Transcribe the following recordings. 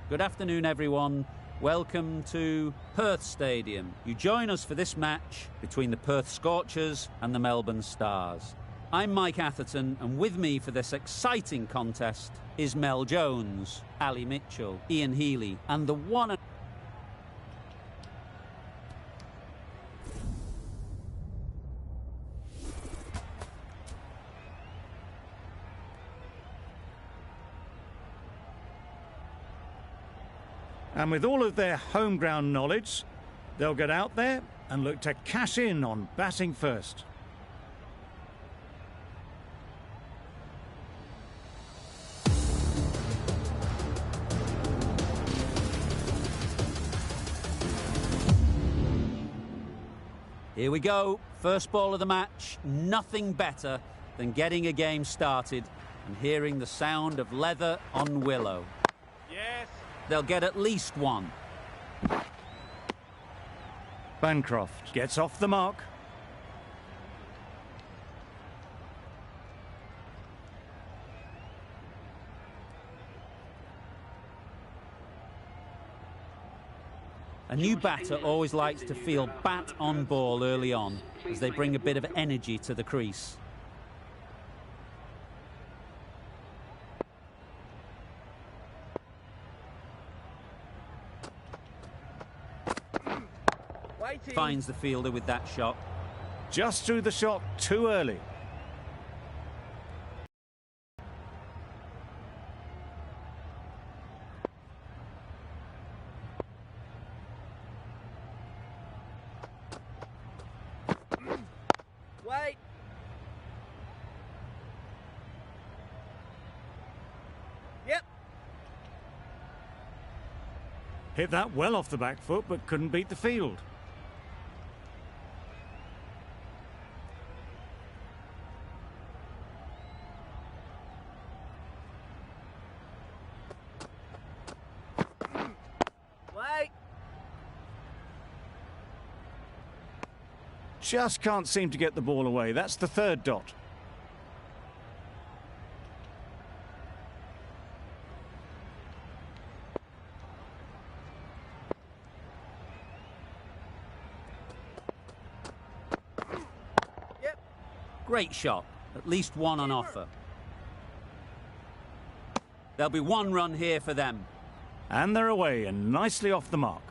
Good afternoon, everyone. Welcome to Perth Stadium. You join us for this match between the Perth Scorchers and the Melbourne Stars. I'm Mike Atherton, and with me for this exciting contest is Mel Jones, Ali Mitchell, Ian Healy, and the one and And with all of their home ground knowledge, they'll get out there and look to cash in on batting first. Here we go. First ball of the match. Nothing better than getting a game started and hearing the sound of leather on willow. Yes. They'll get at least one. Bancroft gets off the mark. A new batter always likes to feel bat on ball early on as they bring a bit of energy to the crease. Finds the fielder with that shot. Just threw the shot too early. Wait. Yep. Hit that well off the back foot, but couldn't beat the field. Just can't seem to get the ball away. That's the third dot. Yep. Great shot. At least one on offer. There'll be one run here for them. And they're away and nicely off the mark.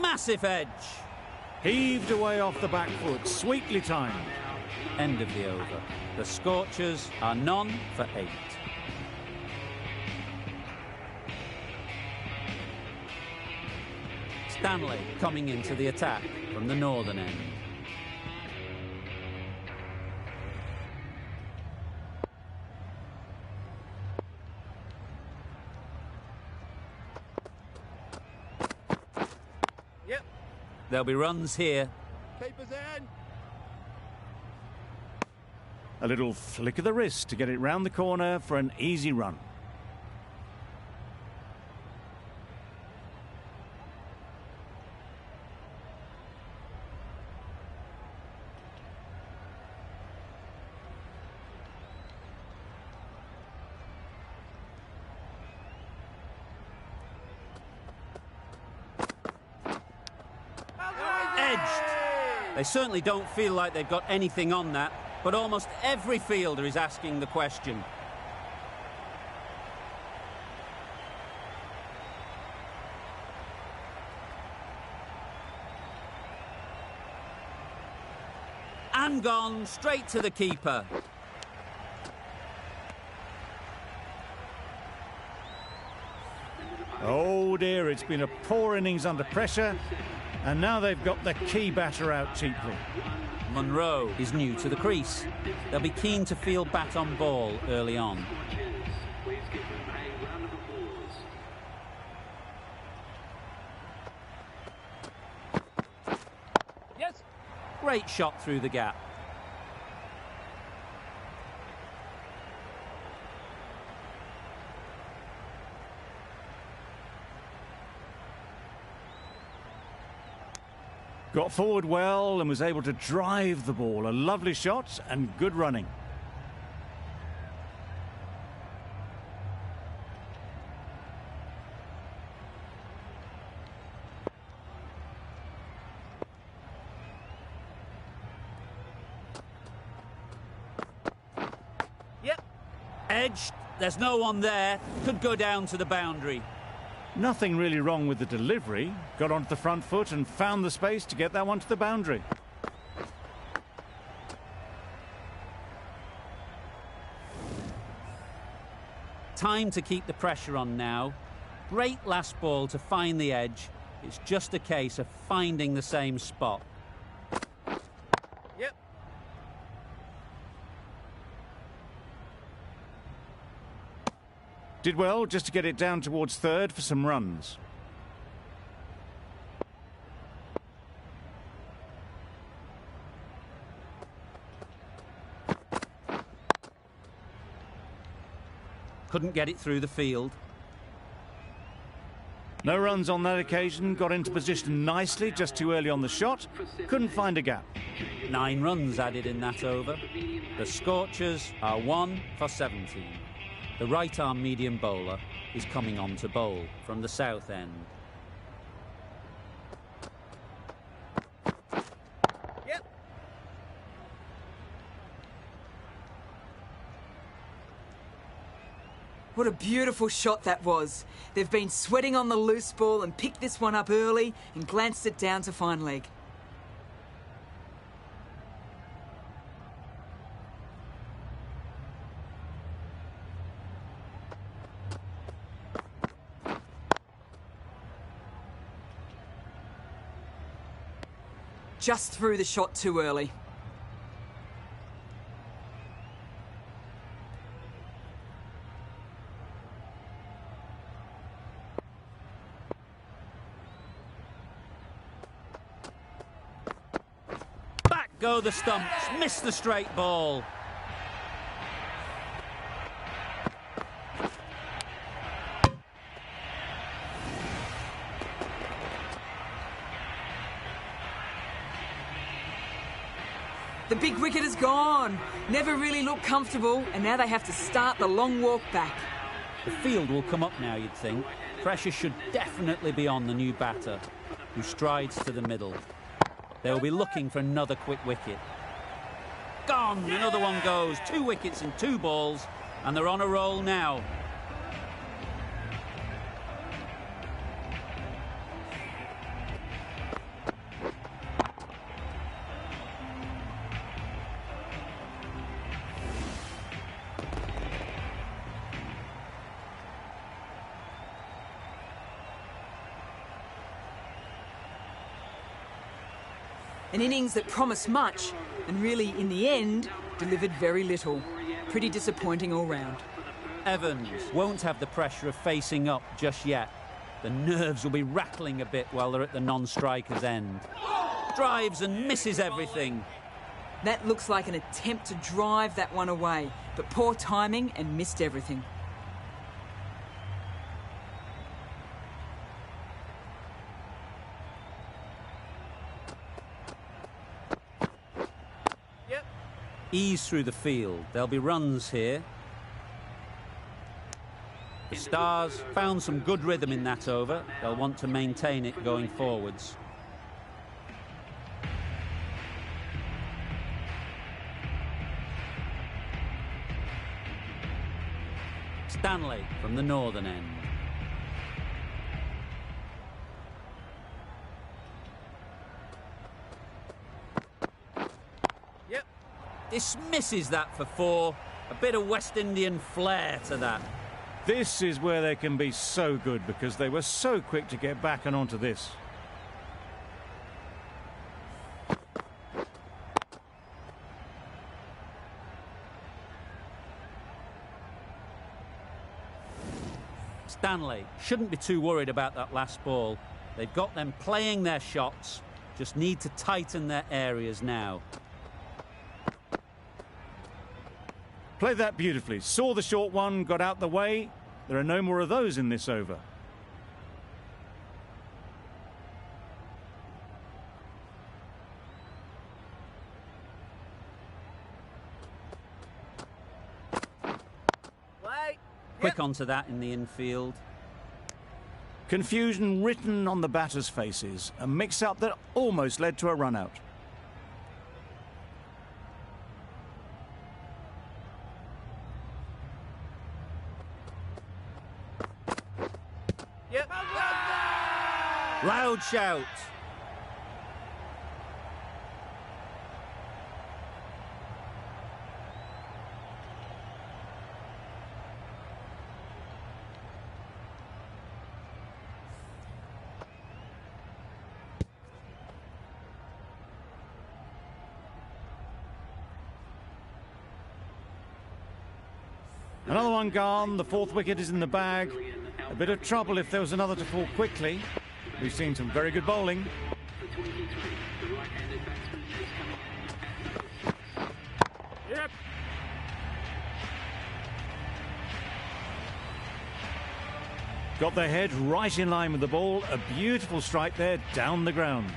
Massive edge. Heaved away off the back foot, sweetly timed. End of the over. The Scorchers are none for 8. Stanley coming into the attack from the northern end. There'll be runs here. Keepers in. A little flick of the wrist to get it round the corner for an easy run. They certainly don't feel like they've got anything on that, but almost every fielder is asking the question. And gone straight to the keeper. Oh dear, it's been a poor innings under pressure. And now they've got the key batter out cheaply. Munro is new to the crease. They'll be keen to feel bat on ball early on. Yes. Great shot through the gap. Got forward well and was able to drive the ball. A lovely shot and good running. Yep. Edged. There's no one there. Could go down to the boundary. Nothing really wrong with the delivery. Got onto the front foot and found the space to get that one to the boundary. Time to keep the pressure on now. Great last ball to find the edge. It's just a case of finding the same spot. Yep. Did well just to get it down towards third for some runs. Couldn't get it through the field. No runs on that occasion. Got into position nicely, just too early on the shot. Couldn't find a gap. 9 runs added in that over. The Scorchers are 1 for 17. The right-arm medium bowler is coming on to bowl from the south end. Yep. What a beautiful shot that was. They've been sweating on the loose ball and picked this one up early and glanced it down to fine leg. Just threw the shot too early. Back go the stumps, missed the straight ball. The big wicket is gone. Never really looked comfortable, and now they have to start the long walk back. The field will come up now, you'd think. Pressure should definitely be on the new batter, who strides to the middle. They'll be looking for another quick wicket. Gone! Another one goes. 2 wickets in 2 balls, and they're on a roll now. An innings that promised much, and really, in the end, delivered very little. Pretty disappointing all round. Evans won't have the pressure of facing up just yet. The nerves will be rattling a bit while they're at the non-striker's end. Drives and misses everything. That looks like an attempt to drive that one away, but poor timing and missed everything. Yep. Ease through the field. There'll be runs here. The Stars found some good rhythm in that over. They'll want to maintain it going forwards. Stanley from the northern end. Yep. Dismisses that for 4. A bit of West Indian flair to that. This is where they can be so good because they were so quick to get back and onto this. Stanley shouldn't be too worried about that last ball. They've got them playing their shots, just need to tighten their areas now. Played that beautifully. Saw the short one, got out the way. There are no more of those in this over. quick onto that in the infield. Confusion written on the batters' faces, a mix-up that almost led to a run-out. Yep. Loud shout. Another one gone, the fourth wicket is in the bag. A bit of trouble if there was another to fall quickly. We've seen some very good bowling. Yep. Got their head right in line with the ball. A beautiful strike there, down the ground.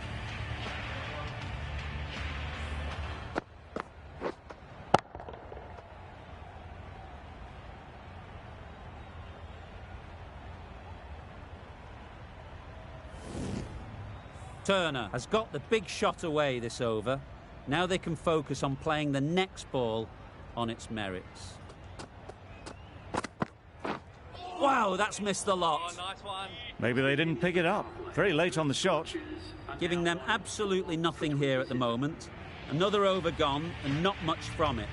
Turner has got the big shot away this over. Now they can focus on playing the next ball on its merits. Wow, that's missed the lot. Oh, nice one. Maybe they didn't pick it up. Very late on the shot. Giving them absolutely nothing here at the moment. Another over gone and not much from it.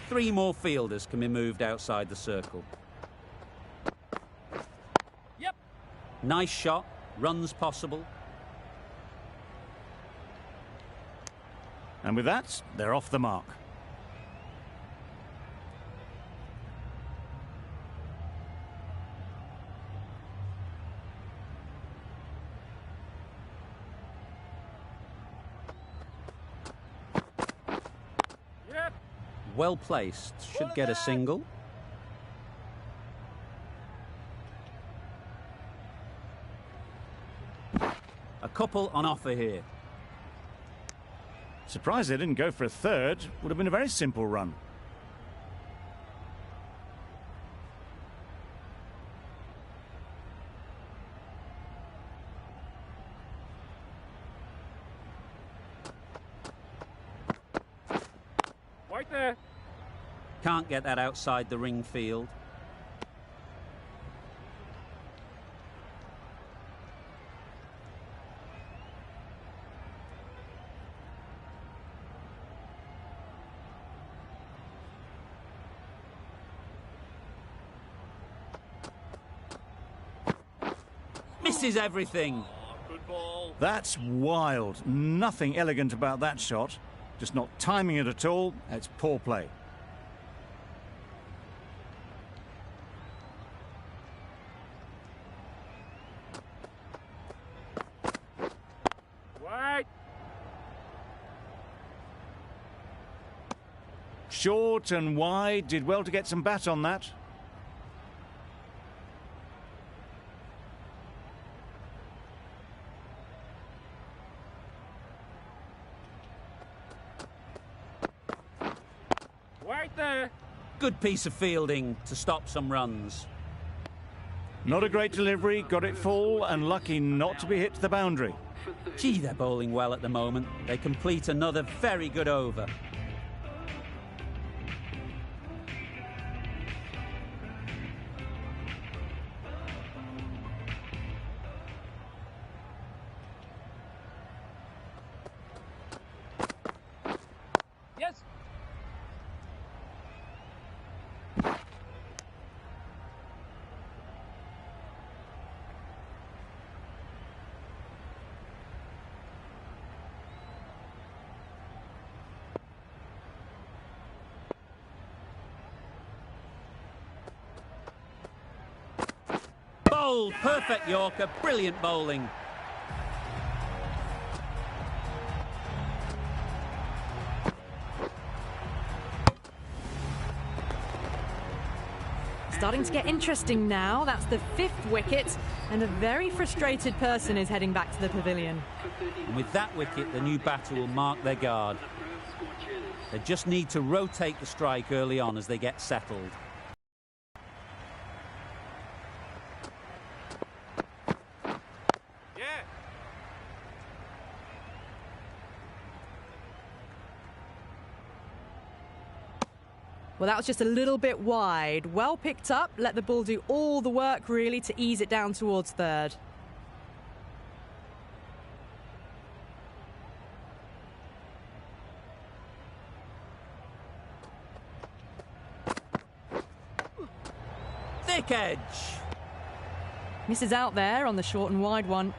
3 more fielders can be moved outside the circle. Yep. Nice shot, runs possible. And with that, they're off the mark. Yep. Well placed, should get a single. A couple on offer here. Surprised they didn't go for a third. Would have been a very simple run. Right there. Can't get that outside the ring field. Misses everything. Good ball. That's wild. Nothing elegant about that shot. Just not timing it at all. It's poor play. Right. Short and wide. Did well to get some bat on that. Right there. Good piece of fielding to stop some runs. Not a great delivery. Got it full and lucky not to be hit to the boundary. Gee, they're bowling well at the moment. They complete another very good over. Yes. Bowled, perfect Yorker, brilliant bowling. Starting to get interesting now. That's the 5th wicket, and a very frustrated person is heading back to the pavilion. And with that wicket, the new batter will mark their guard. They just need to rotate the strike early on as they get settled. Well, that was just a little bit wide. Well picked up, let the ball do all the work really to ease it down towards third. Thick edge. Misses out there on the short and wide one.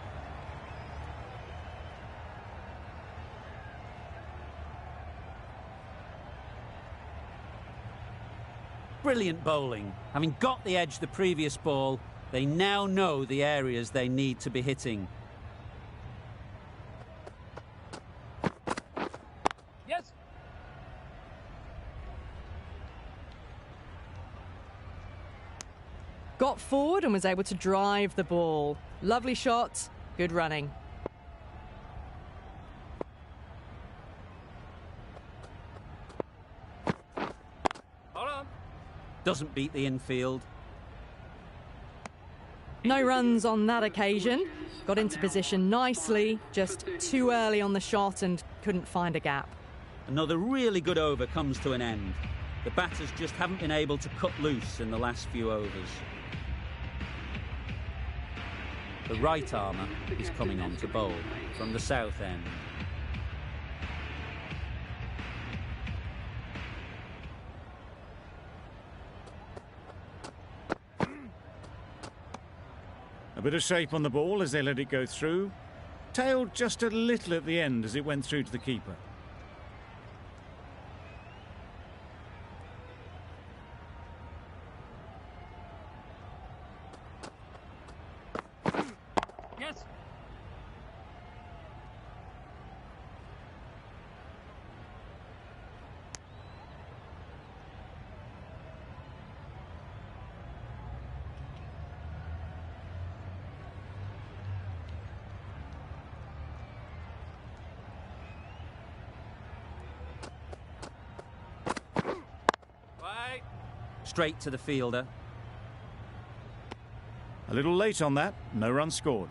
Brilliant bowling. Having got the edge the previous ball, they now know the areas they need to be hitting. Yes. Got forward and was able to drive the ball. Lovely shot, good running. Hold on. Doesn't beat the infield. No runs on that occasion. Got into position nicely, just too early on the shot and couldn't find a gap. Another really good over comes to an end. The batters just haven't been able to cut loose in the last few overs. The right armour is coming on to bowl from the south end. A bit of shape on the ball as they let it go through. Tailed just a little at the end as it went through to the keeper. Yes. Wait. Straight to the fielder. A little late on that, no run scored.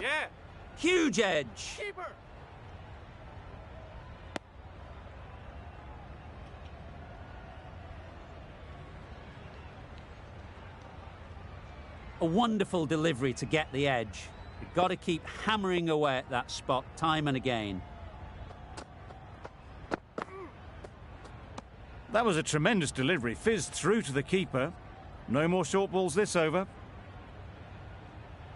Yeah. Huge edge. Keeper. A wonderful delivery to get the edge. You've got to keep hammering away at that spot time and again. That was a tremendous delivery, fizzed through to the keeper. No more short balls this over.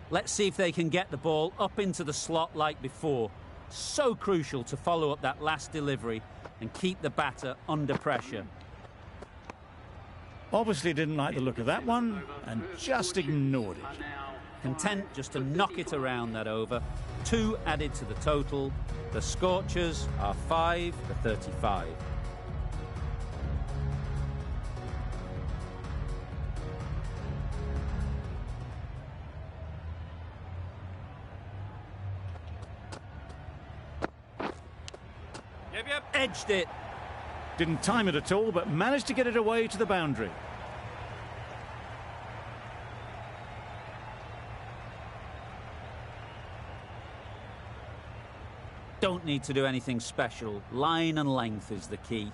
Let's see if they can get the ball up into the slot like before. So crucial to follow up that last delivery and keep the batter under pressure. Obviously didn't like the look of that one and just ignored it. Content just to knock it around that over. 2 added to the total. The Scorchers are 5 for 35. Yep. Edged it. Didn't time it at all, but managed to get it away to the boundary. Don't need to do anything special. Line and length is the key.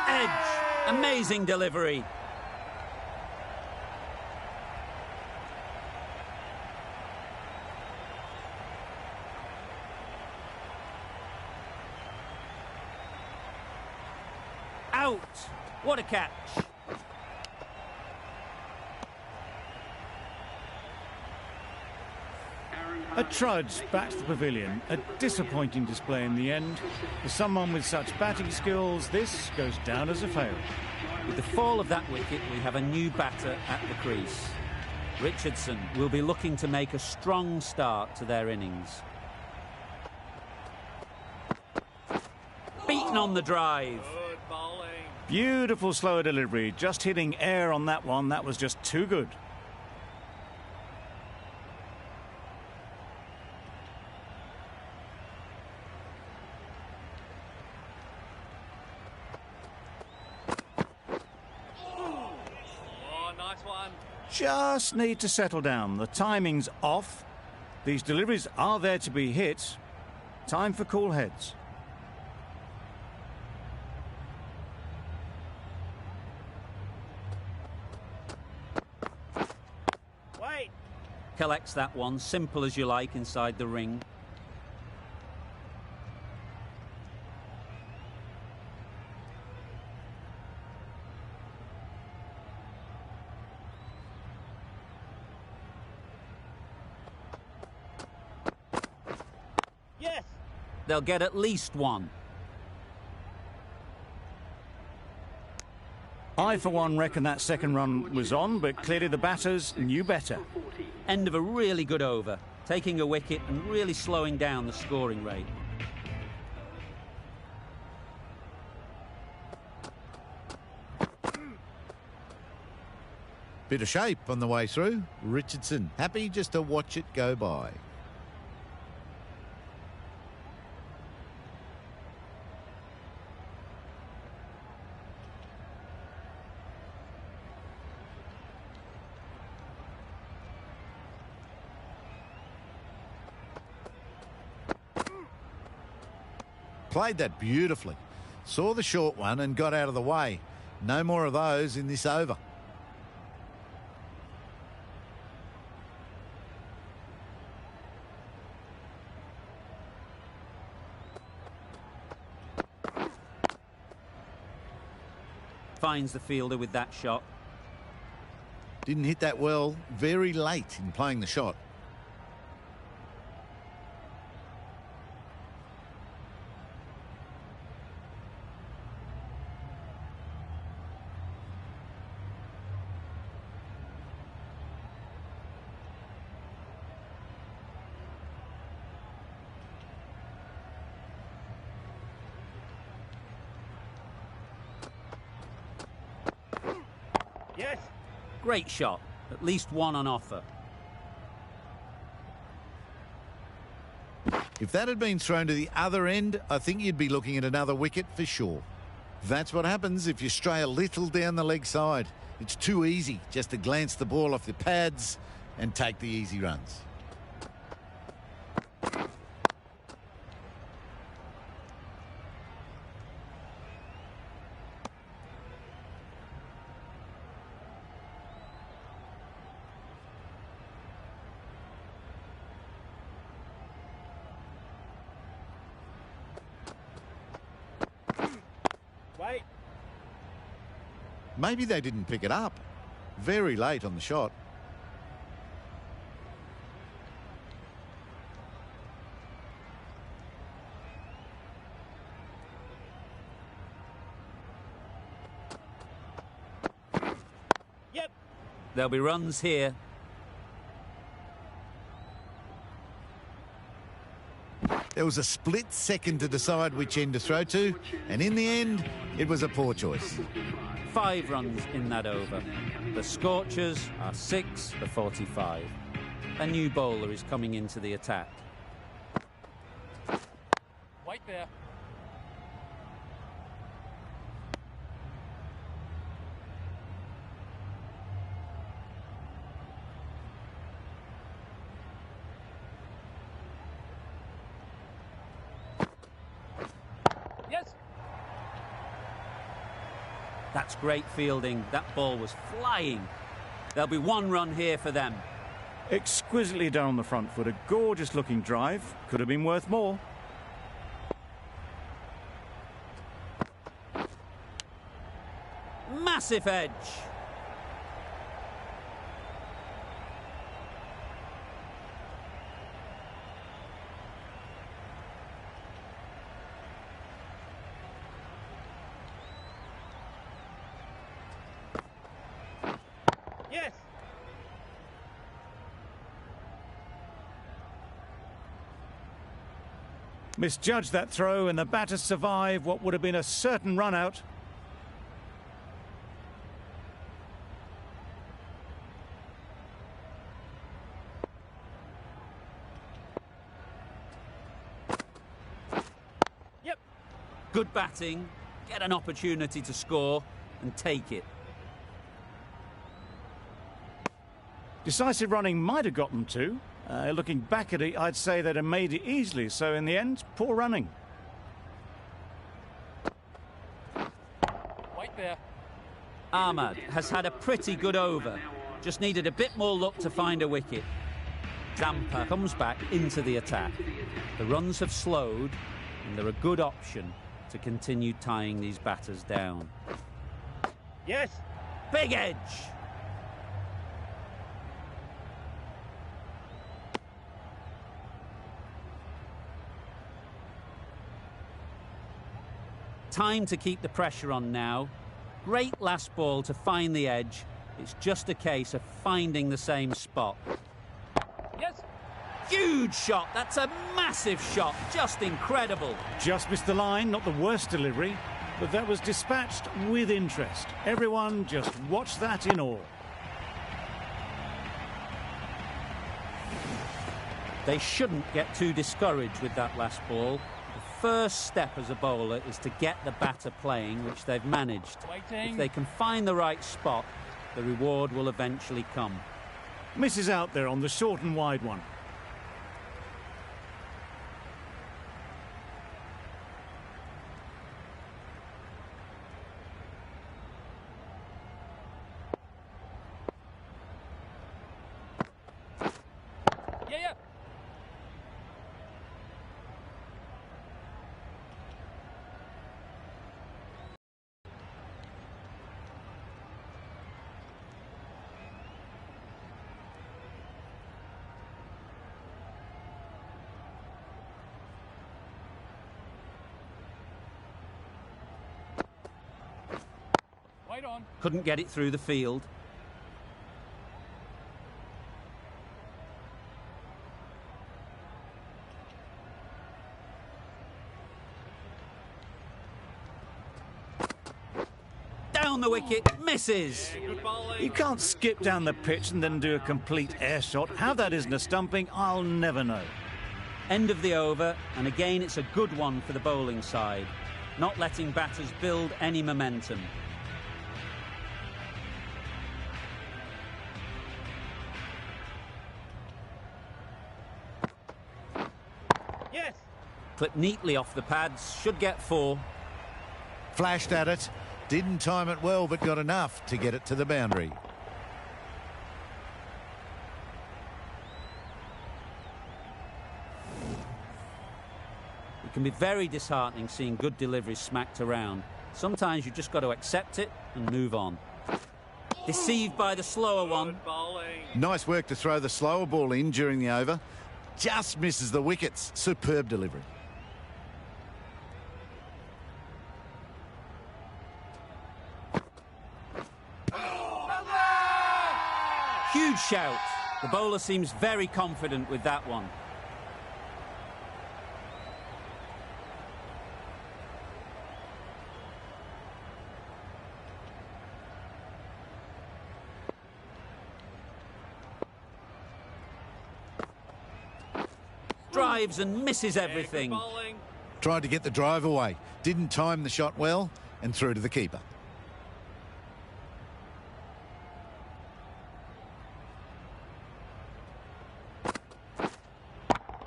Edge. Amazing delivery. Out. What a catch. A trudge back to the pavilion. A disappointing display in the end. For someone with such batting skills, this goes down as a fail. With the fall of that wicket, we have a new batter at the crease. Richardson will be looking to make a strong start to their innings. beaten on the drive. Good bowling. Beautiful slower delivery, just hitting air on that one. That was just too good. Oh, nice one. Just need to settle down. The timing's off. These deliveries are there to be hit. Time for cool heads. Wait. Collects that one, simple as you like, inside the ring. Yes. They'll get at least one. I, for one, reckon that second run was on, but clearly the batters knew better. End of a really good over, taking a wicket and really slowing down the scoring rate. Bit of shape on the way through. Richardson happy just to watch it go by. Played that beautifully. Saw the short one and got out of the way. No more of those in this over. Finds the fielder with that shot. Didn't hit that well, very late in playing the shot. Yes. Great shot. At least one on offer. If that had been thrown to the other end, I think you'd be looking at another wicket for sure. That's what happens if you stray a little down the leg side. It's too easy just to glance the ball off the pads and take the easy runs. Wait. Maybe they didn't pick it up. Very late on the shot. Yep. There'll be runs here. There was a split second to decide which end to throw to, and in the end, it was a poor choice. 5 runs in that over. The Scorchers are 6 for 45. A new bowler is coming into the attack. Wait there. Yes. That's great fielding. That ball was flying. There'll be 1 run here for them. Exquisitely done on the front foot. A gorgeous looking drive. Could have been worth more. Massive edge. Yes. Misjudged that throw and the batters survive what would have been a certain run out. Yep. Good batting, get an opportunity to score and take it. Decisive running might have got them to. Looking back at it, I'd say they'd have made it easily. So in the end, poor running. White there. Ahmad has had a pretty good over. Just needed a bit more luck to find a wicket. Zampa comes back into the attack. The runs have slowed and they're a good option to continue tying these batters down. Yes. Big edge! Time to keep the pressure on now. Great last ball to find the edge. It's just a case of finding the same spot. Yes. Huge shot. That's a massive shot. Just incredible. Just missed the line, not the worst delivery, but that was dispatched with interest. Everyone just watched that in awe. They shouldn't get too discouraged with that last ball. The first step as a bowler is to get the batter playing, which they've managed. Waiting. If they can find the right spot, the reward will eventually come. Misses out there on the short and wide one. Yeah. Right on. Couldn't get it through the field. Down the wicket, misses. Good bowling. You can't skip down the pitch and then do a complete air shot. How that isn't a stumping, I'll never know. End of the over, and again it's a good one for the bowling side. Not letting batters build any momentum. Yes. Clipped neatly off the pads, should get 4. Flashed at it. Didn't time it well, but got enough to get it to the boundary. It can be very disheartening seeing good deliveries smacked around. Sometimes you just got to accept it and move on. Deceived by the slower one. Good bowling. Nice work to throw the slower ball in during the over. Just misses the wickets. Superb delivery. Huge shout. The bowler seems very confident with that one. Drives and misses everything. Good bowling. Tried to get the drive away. Didn't time the shot well and through to the keeper.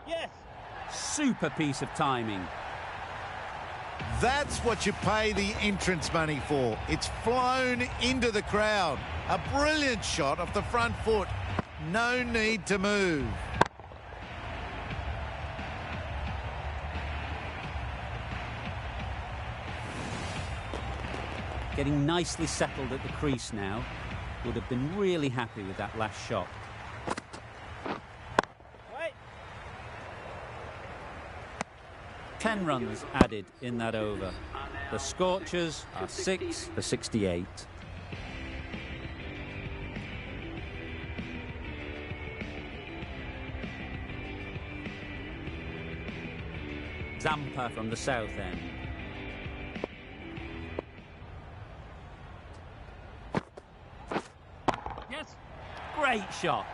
Yes. Super piece of timing. That's what you pay the entrance money for. It's flown into the crowd. A brilliant shot off the front foot. No need to move. Getting nicely settled at the crease now. Would have been really happy with that last shot. Wait. 10 runs added in that over. The Scorchers are 6 for 68. Zampa from the south end. Yes. Great shot.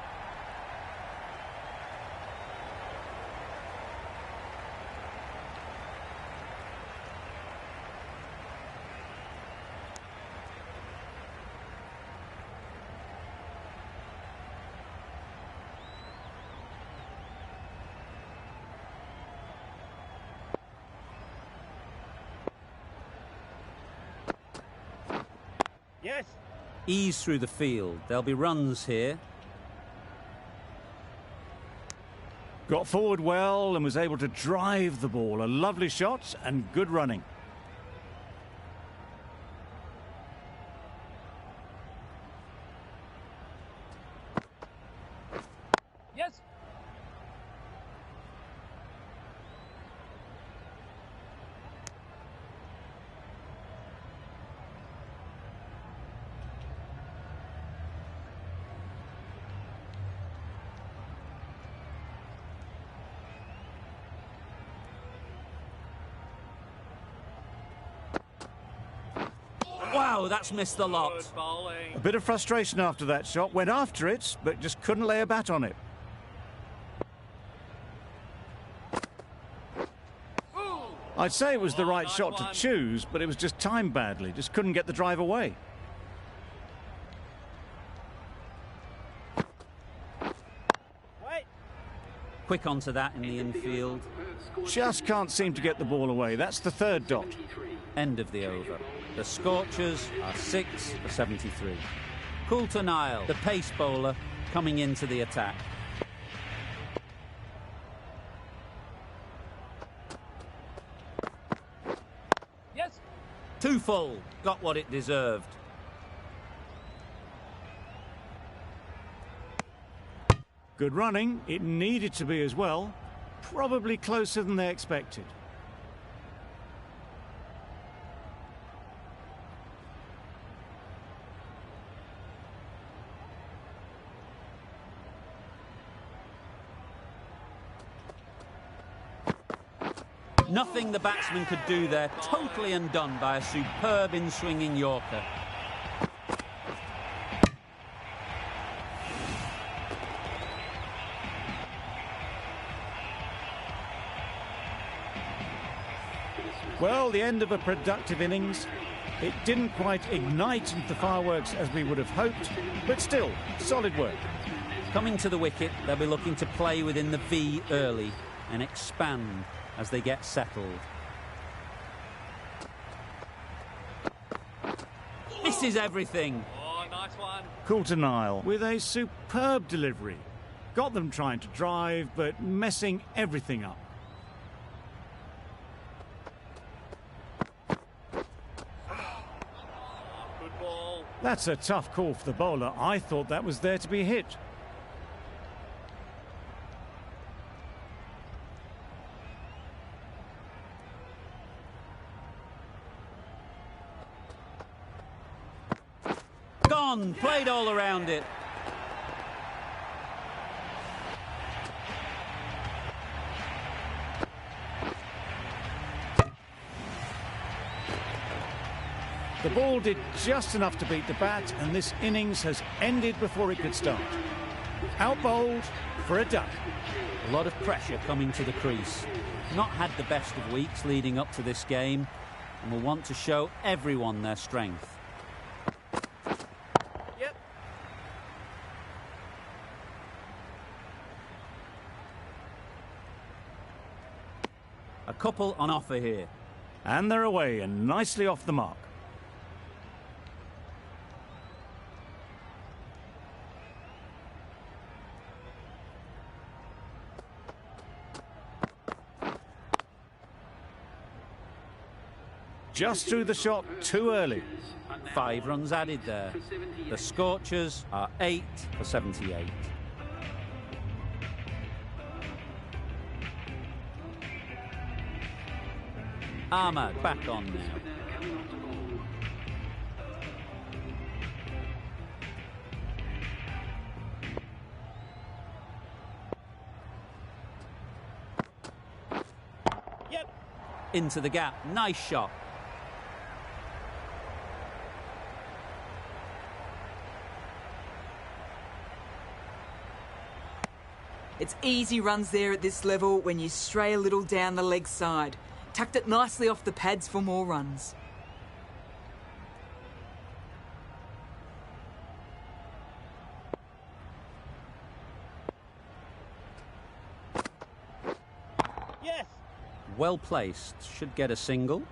Yes. Ease through the field. There'll be runs here. Got forward well and was able to drive the ball. A lovely shot and good running. Yes. Wow, that's missed the lot. Good bowling. A bit of frustration after that shot. Went after it, but just couldn't lay a bat on it. I'd say it was the right nice shot one. to choose, but it was just timed badly. Just couldn't get the drive away. Wait. Quick onto that in the infield. Just can't seem to get the ball away. That's the third dot. End of the over. The Scorchers are 6 for 73. Coulter-Nile, the pace bowler, coming into the attack. Yes. Too full. Got what it deserved. Good running. It needed to be as well. Probably closer than they expected. Nothing the batsman could do there. Totally undone by a superb in-swinging Yorker. Well, the end of a productive innings. It didn't quite ignite the fireworks as we would have hoped, but still, solid work. Coming to the wicket, they'll be looking to play within the V early and expand as they get settled. This is everything. Oh, nice one. Coulter-Nile with a superb delivery. Got them trying to drive, but messing everything up. Good ball. That's a tough call for the bowler. I thought that was there to be hit. Gone. Played all around it. The ball did just enough to beat the bat, and this innings has ended before it could start. Out-bowled for a duck. A lot of pressure coming to the crease. Not had the best of weeks leading up to this game and will want to show everyone their strength. Yep. A couple on offer here. And they're away and nicely off the mark. Just threw the shot too early. 5 runs added there. The Scorchers are 8 for 78. Ahmad back on now. Yep. into the gap. Nice shot. It's easy runs there at this level when you stray a little down the leg side. Tucked it nicely off the pads for more runs. Yes. Well placed. Should get a single.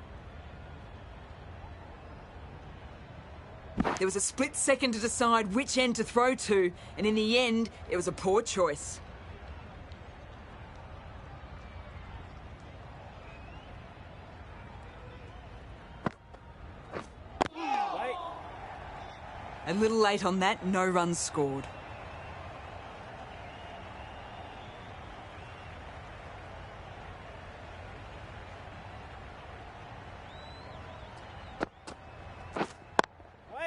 There was a split second to decide which end to throw to, and in the end, it was a poor choice. Wait. A little late on that, no runs scored.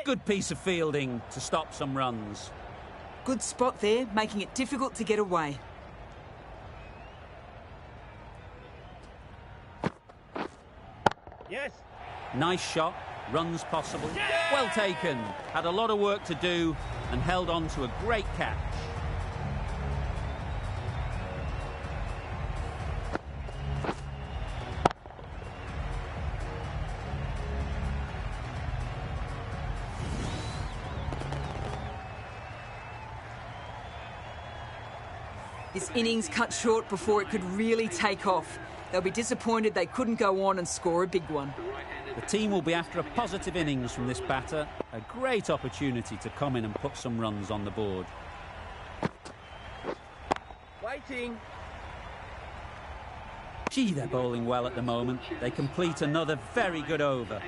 Good piece of fielding to stop some runs. Good spot there, making it difficult to get away. Yes. Nice shot. Runs possible. Well taken. Had a lot of work to do and held on to a great catch. This innings cut short before it could really take off. They'll be disappointed they couldn't go on and score a big one. The team will be after a positive innings from this batter. A great opportunity to come in and put some runs on the board. Waiting. Gee, they're bowling well at the moment. They complete another very good over.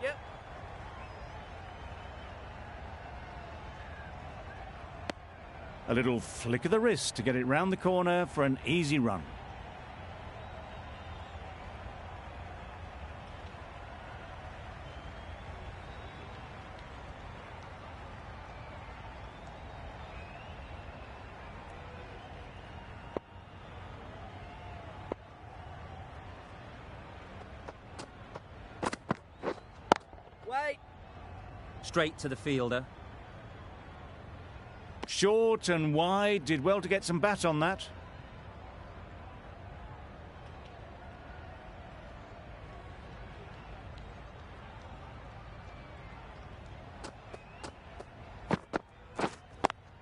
Yep. A little flick of the wrist to get it round the corner for an easy run. Wait. Straight to the fielder. Short and wide, did well to get some bat on that.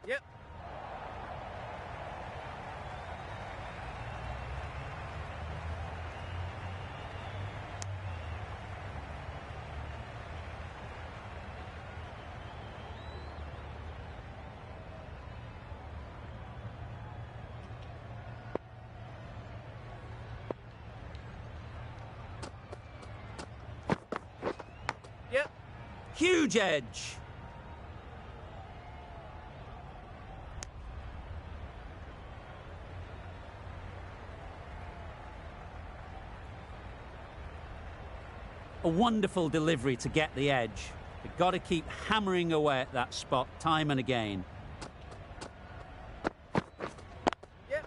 Yep. Yep. Huge edge. A wonderful delivery to get the edge. You've got to keep hammering away at that spot time and again. Yep.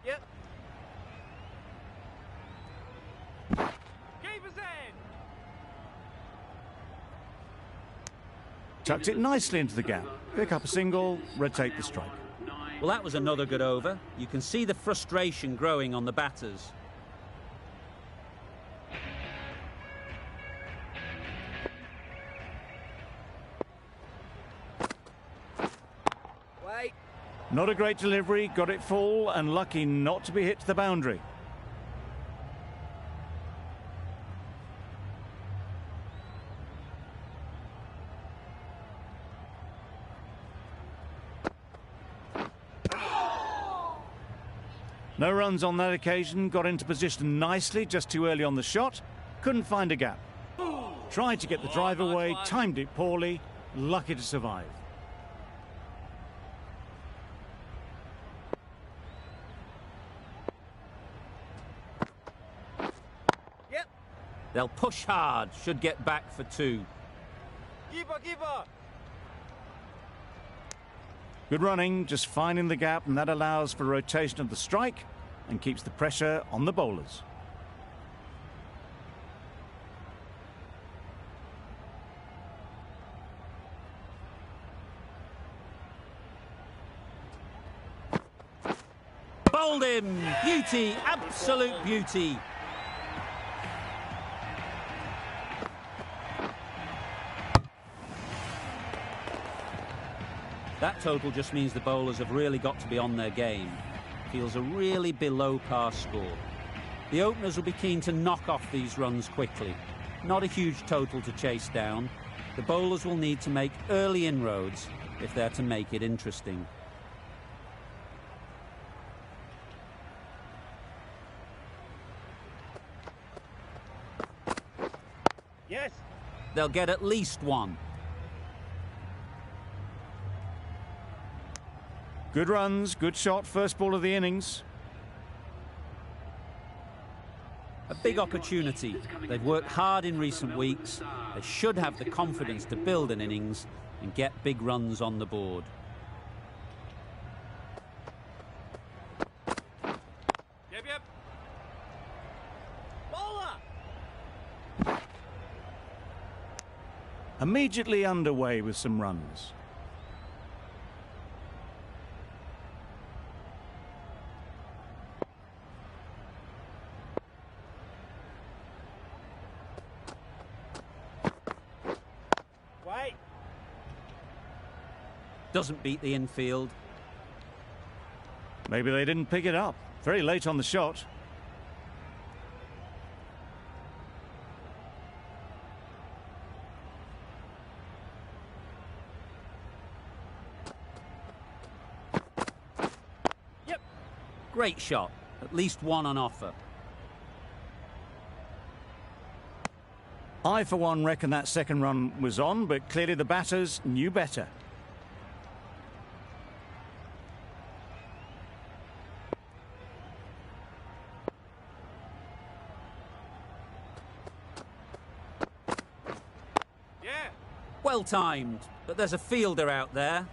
Yep. Keeper's end. Tucked it nicely into the gap. Pick up a single, rotate the strike. Well, that was another good over. You can see the frustration growing on the batters. Wait. Not a great delivery, got it full and lucky not to be hit to the boundary. No runs on that occasion, got into position nicely, just too early on the shot, couldn't find a gap. Tried to get the drive away, timed it poorly, lucky to survive. Yep. They'll push hard, should get back for 2. Keeper, keeper. Good running, just finding the gap, and that allows for rotation of the strike and keeps the pressure on the bowlers. Bowled him! Beauty, absolute beauty. That total just means the bowlers have really got to be on their game. Feels a really below par score. The openers will be keen to knock off these runs quickly. Not a huge total to chase down. The bowlers will need to make early inroads if they're to make it interesting. Yes. They'll get at least 1. Good runs, good shot, first ball of the innings. A big opportunity. They've worked hard in recent weeks. They should have the confidence to build an innings and get big runs on the board. Yep, yep. Bowler. Immediately underway with some runs. Wait. Doesn't beat the infield. Maybe they didn't pick it up. Very late on the shot. Yep. Great shot. At least 1 on offer. I, for one, reckon that second run was on, but clearly the batters knew better. Yeah. Well timed, but there's a fielder out there.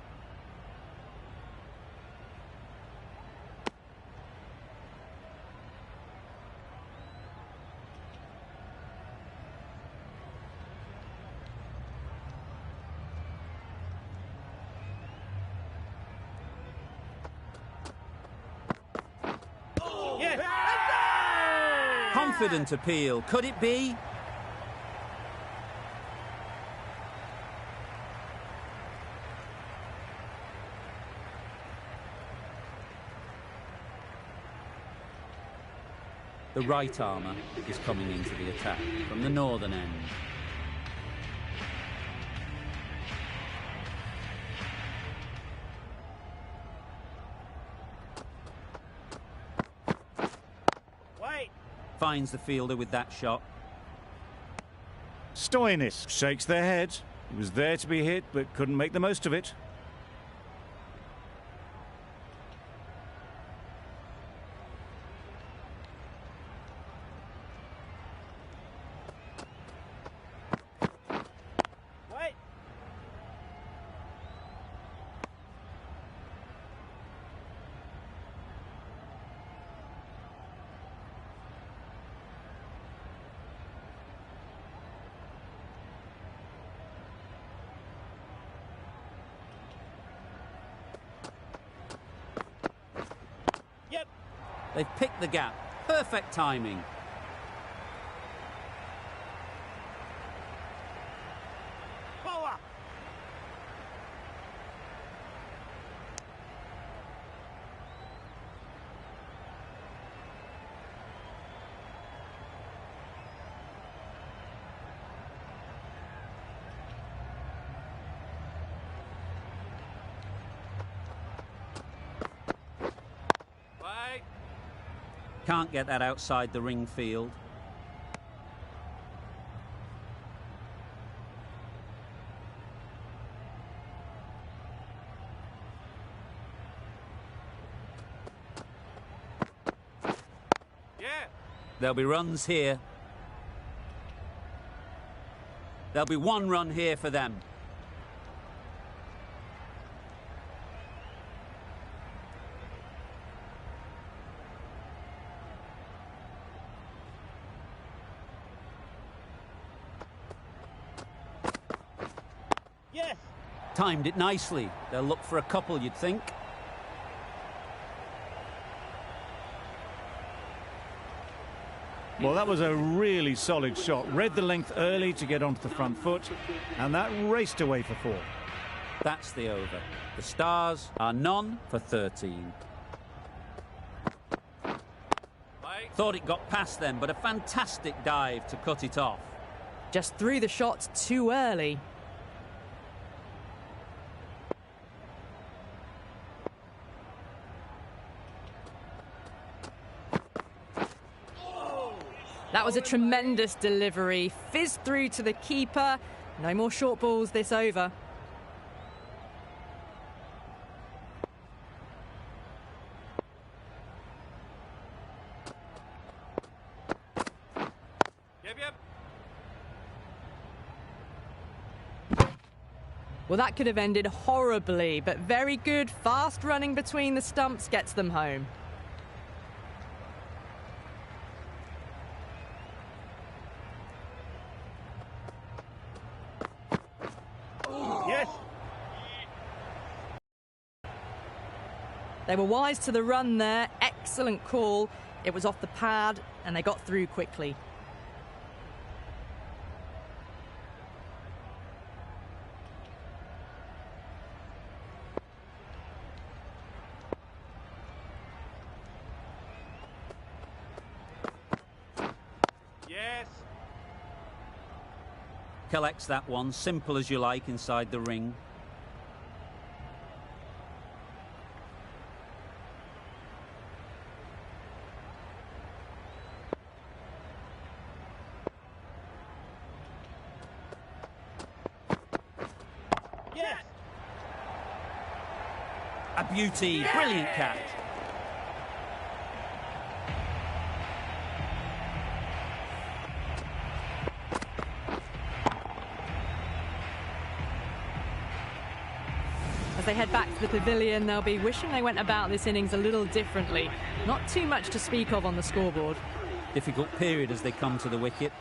Yes. Confident appeal. Could it be? The right armour is coming into the attack from the northern end. Wait. Finds the fielder with that shot. Stoinis shakes their head. He was there to be hit, but couldn't make the most of it. Wait. Yep. They've picked the gap. Perfect timing. Bowler. Wait. Can't get that outside the ring field. Yeah. There'll be runs here. There'll be one run here for them. Yes. Timed it nicely. They'll look for a couple, you'd think. Well, that was a really solid shot. Read the length early to get onto the front foot, and that raced away for 4. That's the over. The Stars are none for 13. Thought it got past them, but a fantastic dive to cut it off. Just threw the shot too early. That was a tremendous delivery. Fizzed through to the keeper. No more short balls this over. Yep. Well, that could have ended horribly, but very good. Fast running between the stumps gets them home. Yes. They were wise to the run there. Excellent call. It was off the pad, and they got through quickly. Yes. Collects that one, simple as you like, inside the ring. Yes. A beauty, brilliant catch. As they head back to the pavilion, they'll be wishing they went about this innings a little differently. Not too much to speak of on the scoreboard. Difficult period as they come to the wicket.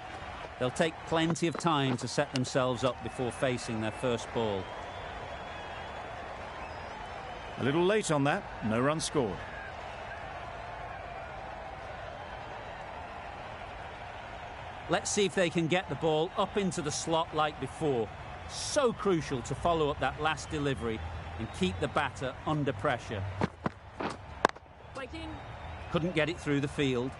They'll take plenty of time to set themselves up before facing their first ball. A little late on that, no run scored. Let's see if they can get the ball up into the slot like before. So crucial to follow up that last delivery and keep the batter under pressure. Waiting. Couldn't get it through the field.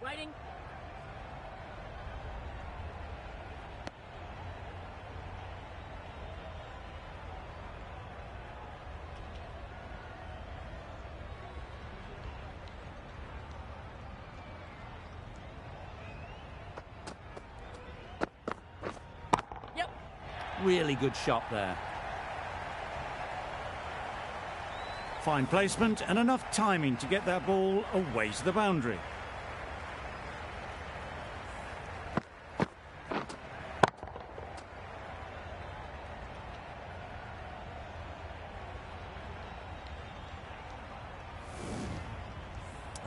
Waiting. Yep. Really good shot there. Fine placement and enough timing to get that ball away to the boundary.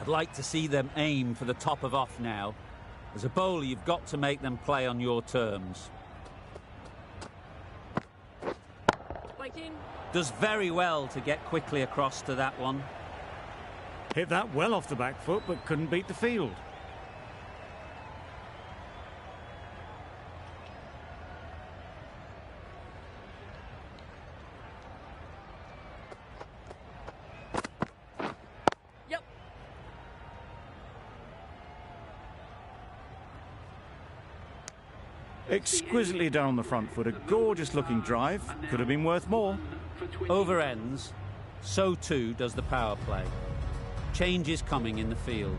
I'd like to see them aim for the top of off now. As a bowler, you've got to make them play on your terms. Waiting. Does very well to get quickly across to that one. Hit that well off the back foot, but couldn't beat the field. Yep. Exquisitely done on the front foot. A gorgeous looking drive. Could have been worth more. Over ends, so too does the power play. Change is coming in the field.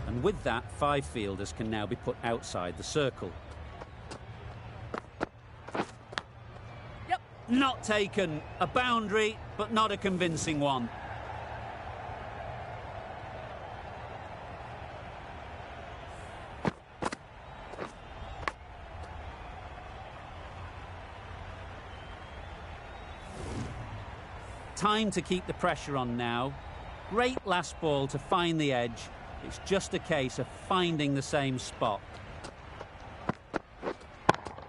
And with that, 5 fielders can now be put outside the circle. Yep. Not taken. A boundary, but not a convincing one. Time to keep the pressure on now. Great last ball to find the edge. It's just a case of finding the same spot.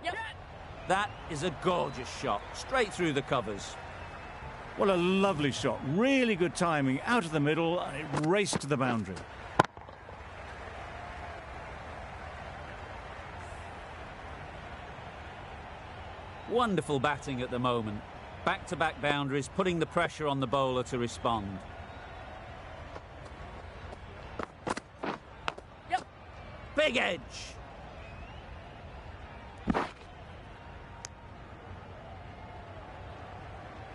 Yep. That is a gorgeous shot, straight through the covers. What a lovely shot. Really good timing. Out of the middle, and it raced to the boundary. Wonderful batting at the moment. Back-to-back boundaries, putting the pressure on the bowler to respond. Yep. Big edge.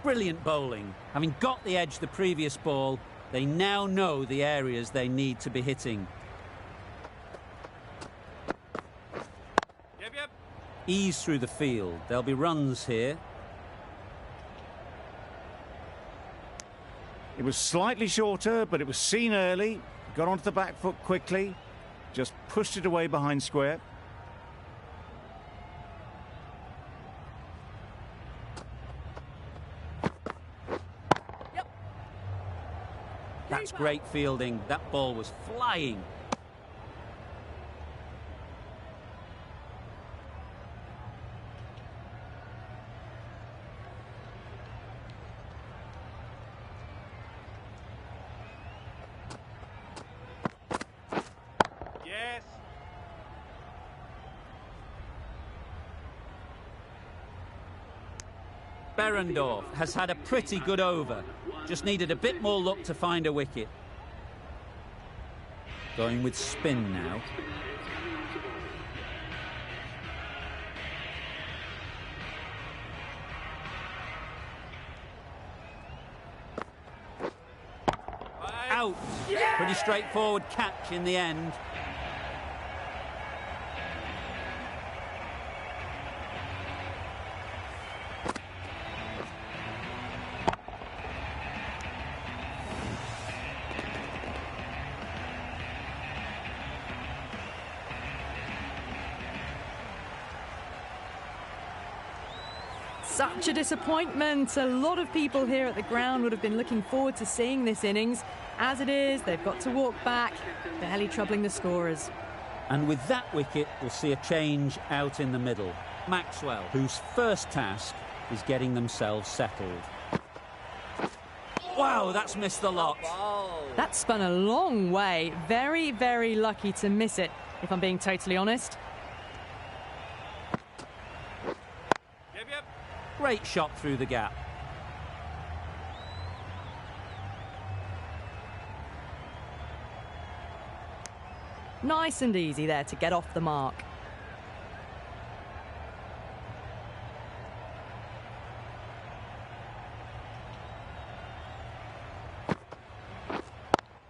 Brilliant bowling. Having got the edge the previous ball, they now know the areas they need to be hitting. Yep. Ease through the field. There'll be runs here. It was slightly shorter, but it was seen early. Got onto the back foot quickly. Just pushed it away behind square. Yep. That's great fielding. That ball was flying. Yes. Berendorf has had a pretty good over. Just needed a bit more luck to find a wicket. Going with spin now. Out. Pretty straightforward catch in the end. Such a disappointment. A lot of people here at the ground would have been looking forward to seeing this innings. As it is, they've got to walk back, barely troubling the scorers. And with that wicket, we'll see a change out in the middle. Maxwell, whose first task is getting themselves settled. Wow, that's missed the lot. That spun a long way. Very, very lucky to miss it, if I'm being totally honest. Great shot through the gap. Nice and easy there to get off the mark.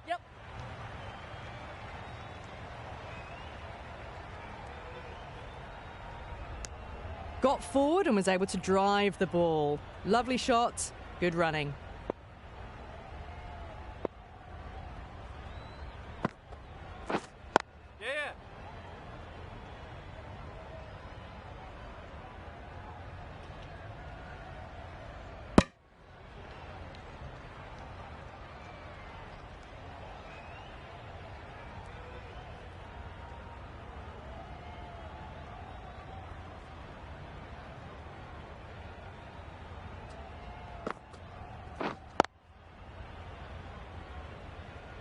Yep. Got forward and was able to drive the ball. Lovely shot, good running. Yeah.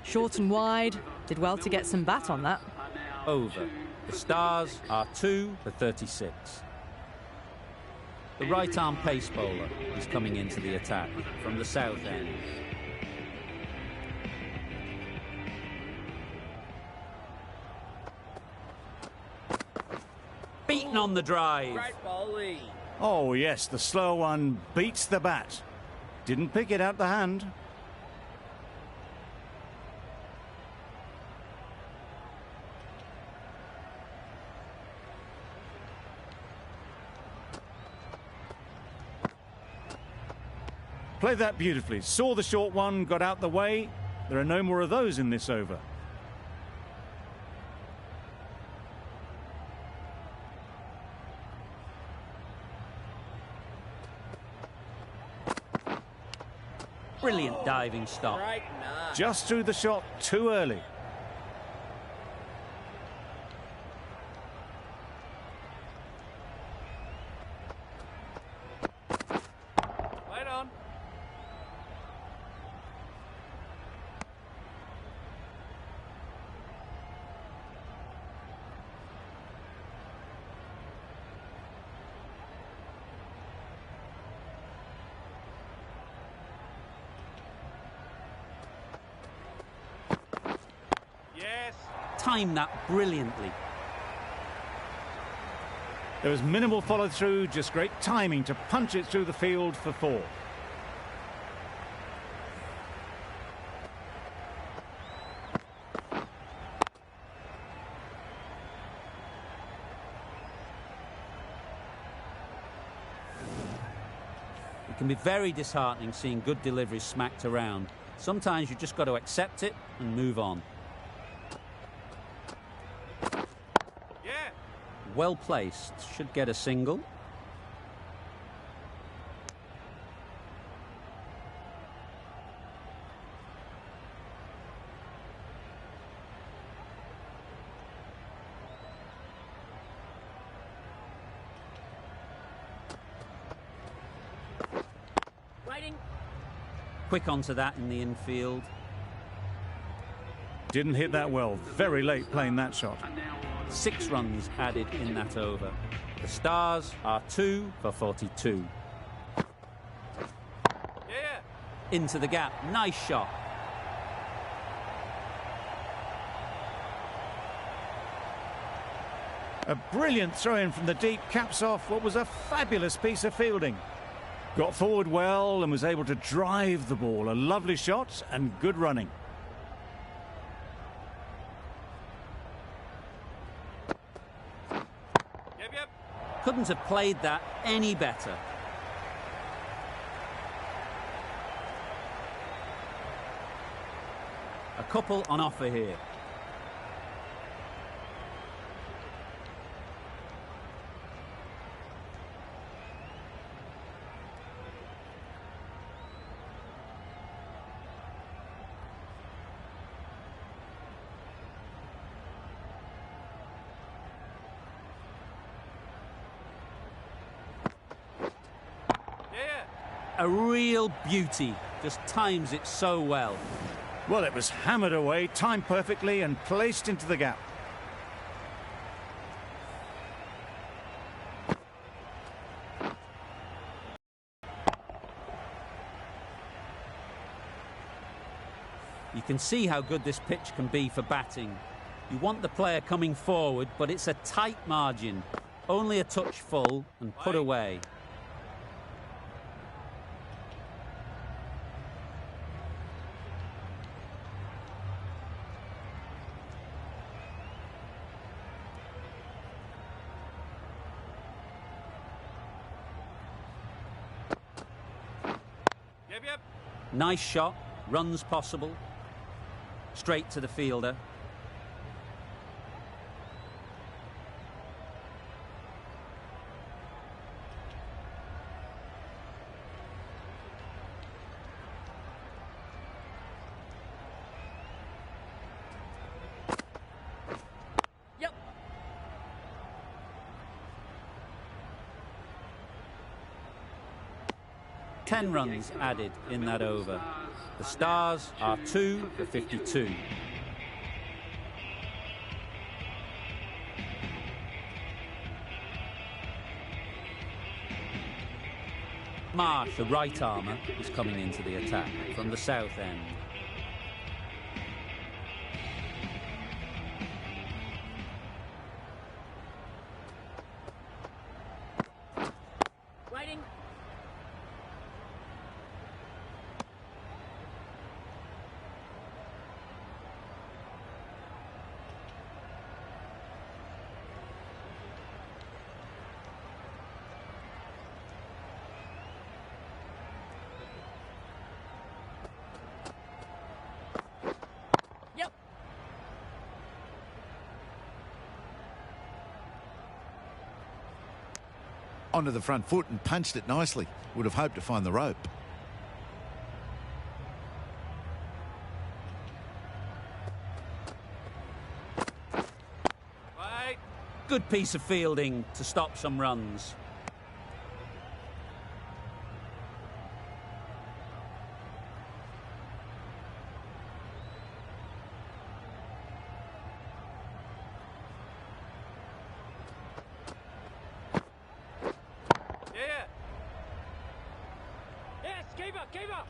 Short and wide, did well to get some bat on that. Over. The Stars are 2 for 36. The right-arm pace bowler is coming into the attack from the south end. beaten on the drive. Great bowling. Oh, yes, the slower one beats the bat. Didn't pick it out the hand. Played that beautifully. Saw the short one, got out the way. There are no more of those in this over. Brilliant diving stop. Great nut. Just threw the shot too early. Wait on. Yes. Timed that brilliantly. There was minimal follow through, just great timing to punch it through the field for 4. It can be very disheartening seeing good deliveries smacked around. Sometimes you just got to accept it and move on. Yeah. Well placed. Should get a single. Waiting. Quick onto that in the infield. Didn't hit that well. Very late playing that shot. 6 runs added in that over. The Stars are 2 for 42. Yeah. Into the gap. Nice shot. A brilliant throw-in from the deep, caps off what was a fabulous piece of fielding. Got forward well and was able to drive the ball. A lovely shot and good running. Yep. Couldn't have played that any better. A couple on offer here. A real beauty. Just times it so well. Well, it was hammered away, timed perfectly and placed into the gap. You can see how good this pitch can be for batting. You want the player coming forward, but it's a tight margin. Only a touch full and put away. Yep. Nice shot, runs possible. Straight to the fielder. Yep. 10 runs added in that over. The Stars are 2 for 52. Marsh, the right armour, is coming into the attack from the south end. onto the front foot and punched it nicely. Would have hoped to find the rope. Right. Good piece of fielding to stop some runs. Yeah. Yes, keep up, keep up.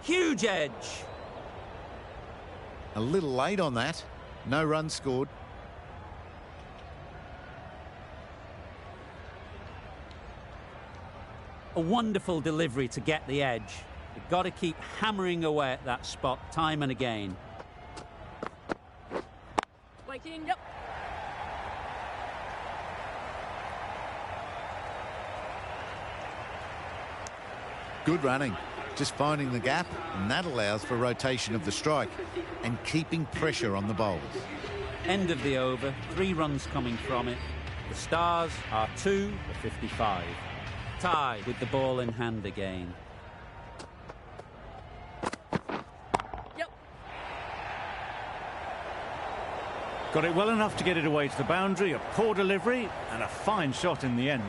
Huge edge. A little late on that. No runs scored. A wonderful delivery to get the edge. You've got to keep hammering away at that spot time and again. Waiting. Yep. Good running. Just finding the gap, and that allows for rotation of the strike and keeping pressure on the bowlers. End of the over, 3 runs coming from it. The Stars are 2 for 55. Tied with the ball in hand again. Yep. Got it well enough to get it away to the boundary. A poor delivery and a fine shot in the end.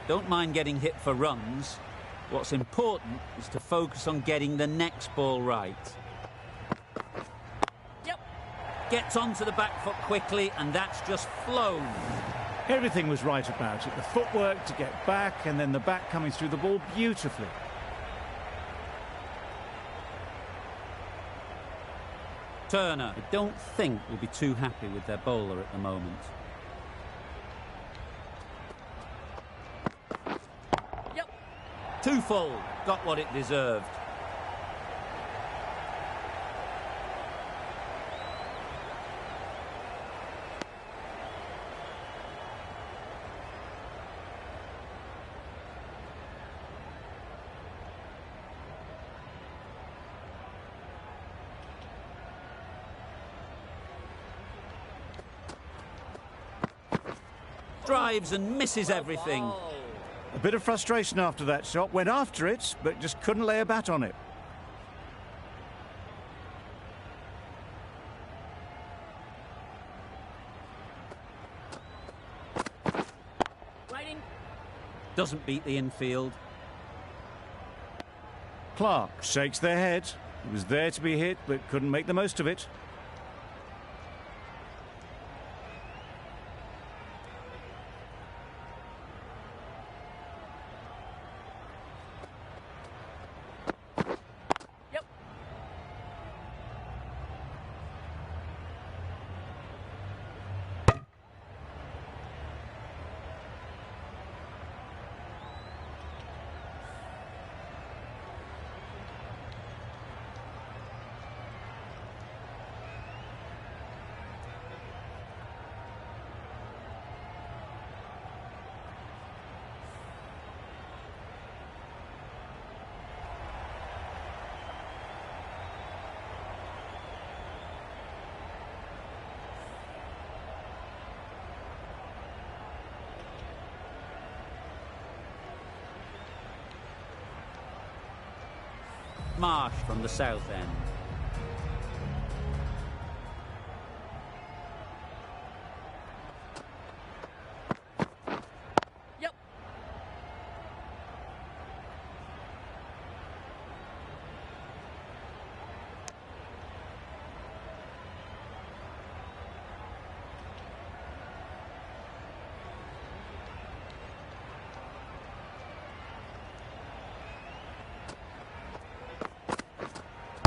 Don't mind getting hit for runs. What's important is to focus on getting the next ball right. Yep. Gets onto the back foot quickly, and that's just flown. Everything was right about it. The footwork to get back and then the back coming through the ball beautifully. Turner, I don't think, will be too happy with their bowler at the moment. Yep. Too full. Got what it deserved. Drives and misses everything. A bit of frustration after that shot. Went after it, but just couldn't lay a bat on it. Waiting. Doesn't beat the infield. Clark shakes their head. He was there to be hit, but couldn't make the most of it. Yep. Marsh from the south end. Yep.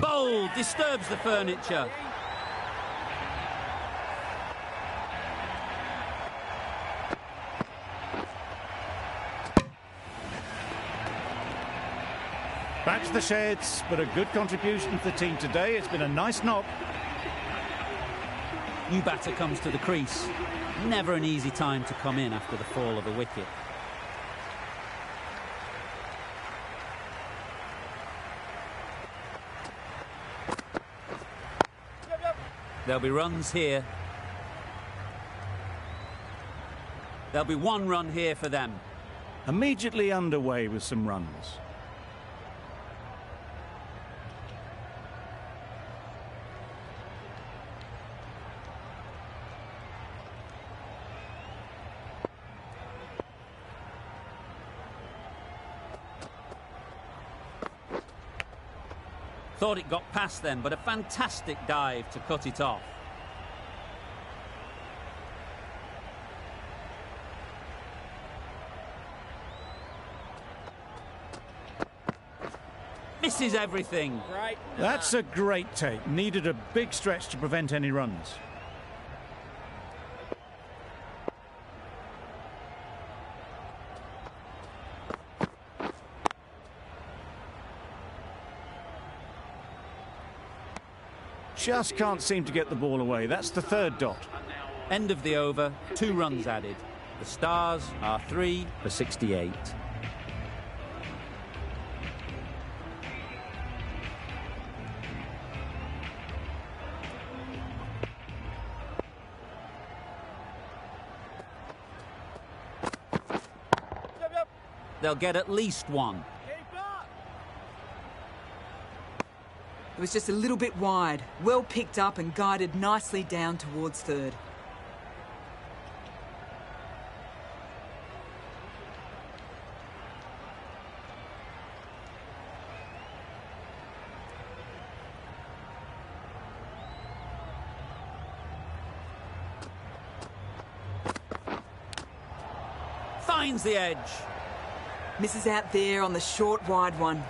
Bold, disturbs the furniture. Back to the sheds, but a good contribution for the team today. It's been a nice knock. New batter comes to the crease. Never an easy time to come in after the fall of a wicket. There'll be runs here. There'll be one run here for them. Immediately underway with some runs. Thought it got past them, but a fantastic dive to cut it off. Misses everything. That's a great take. Needed a big stretch to prevent any runs. Just can't seem to get the ball away. That's the third dot. End of the over, 2 runs added. The Stars are 3 for 68. They'll get at least one. It was just a little bit wide, well picked up and guided nicely down towards third. Finds the edge. Misses out there on the short wide one.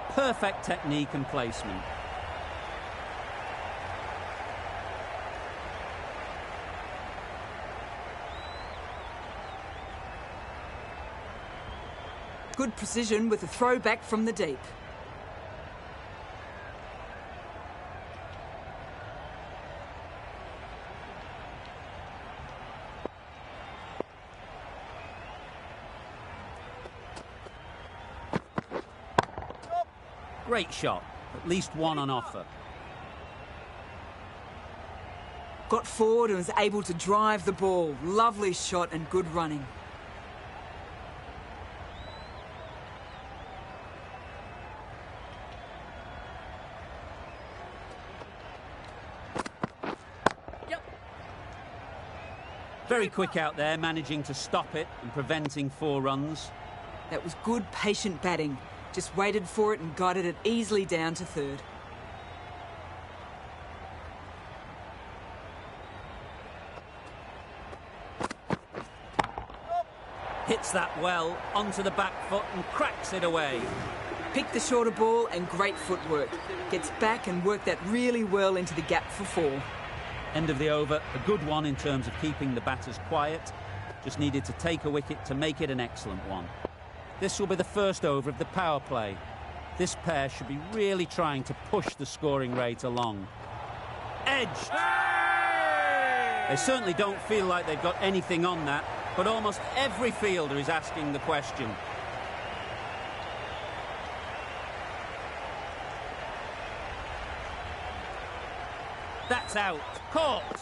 Perfect technique and placement. Good precision with a throw back from the deep. Great shot. At least one on offer. Got forward and was able to drive the ball. Lovely shot and good running. Very quick out there, managing to stop it and preventing 4 runs. That was good, patient batting. Just waited for it and guided it easily down to third. Hits that well onto the back foot and cracks it away. Picked the shorter ball and great footwork. Gets back and worked that really well into the gap for 4. End of the over, a good one in terms of keeping the batters quiet. Just needed to take a wicket to make it an excellent one. This will be the first over of the power play. This pair should be really trying to push the scoring rate along. Edged! They certainly don't feel like they've got anything on that, but almost every fielder is asking the question. That's out. Caught.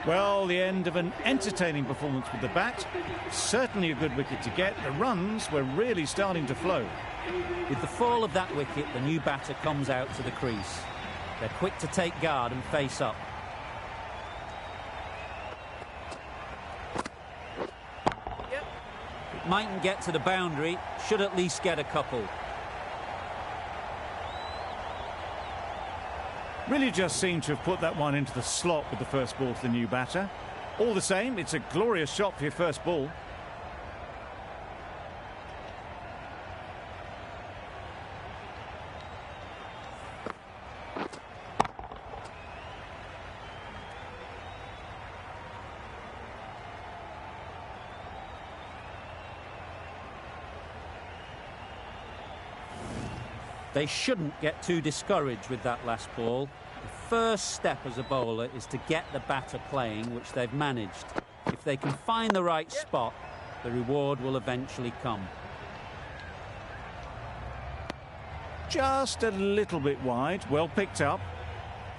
Well, the end of an entertaining performance with the bat. Certainly a good wicket to get. The runs were really starting to flow. With the fall of that wicket, the new batter comes out to the crease. They're quick to take guard and face up. It mightn't get to the boundary, should at least get a couple. Really just seemed to have put that one into the slot with the first ball to the new batter. All the same, it's a glorious shot for your first ball. They shouldn't get too discouraged with that last ball. The first step as a bowler is to get the batter playing, which they've managed. If they can find the right spot, the reward will eventually come. Just a little bit wide, well picked up.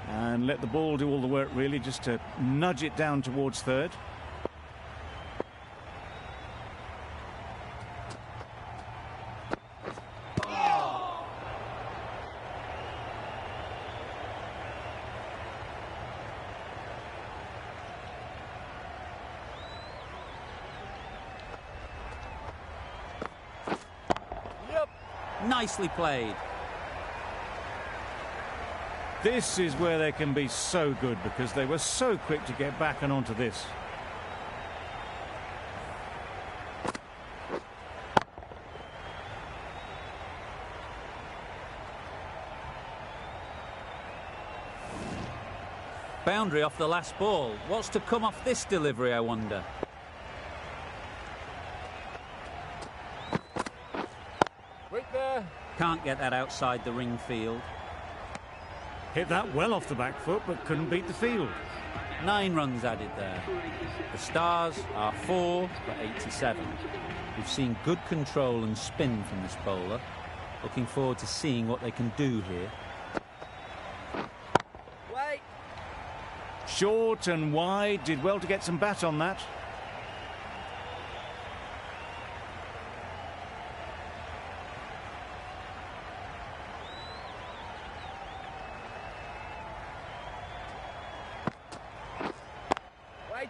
And let the ball do all the work really, just to nudge it down towards third. Nicely played. This is where they can be so good, because they were so quick to get back and onto this. Boundary off the last ball. What's to come off this delivery, I wonder? Can't get that outside the ring field. Hit that well off the back foot, but couldn't beat the field. 9 runs added there. The Stars are 4 for 87. We've seen good control and spin from this bowler. Looking forward to seeing what they can do here. Wait. Short and wide, did well to get some bat on that.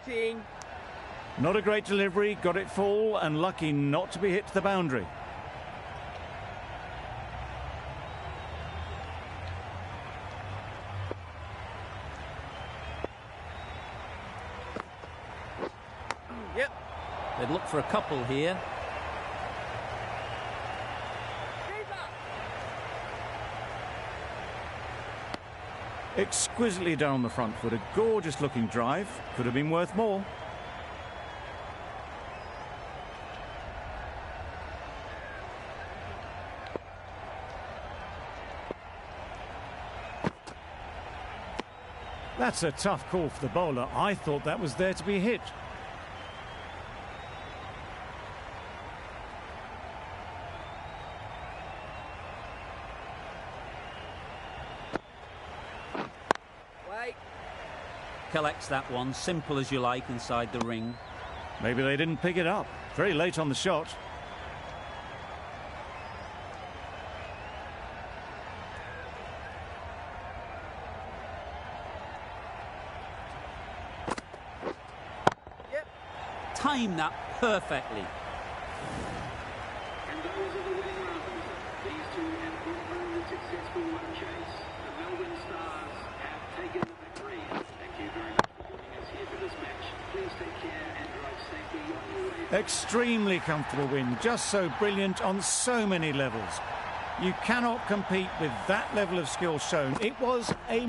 Waiting. Not a great delivery, got it full and lucky not to be hit to the boundary. Yep. They'd look for a couple here. Exquisitely done on the front foot, a gorgeous looking drive, could have been worth more. That's a tough call for the bowler. I thought that was there to be hit. Collects that one, simple as you like, inside the ring. Maybe they didn't pick it up. Very late on the shot. Yep. Timed that perfectly. And those are the winning runs. These two have been a successful run chase. The Melbourne Stars have taken the victory. Thank you very much for joining us here for this match. Please take care and drive safely on your way. Extremely comfortable win, just so brilliant on so many levels. You cannot compete with that level of skill shown. It was a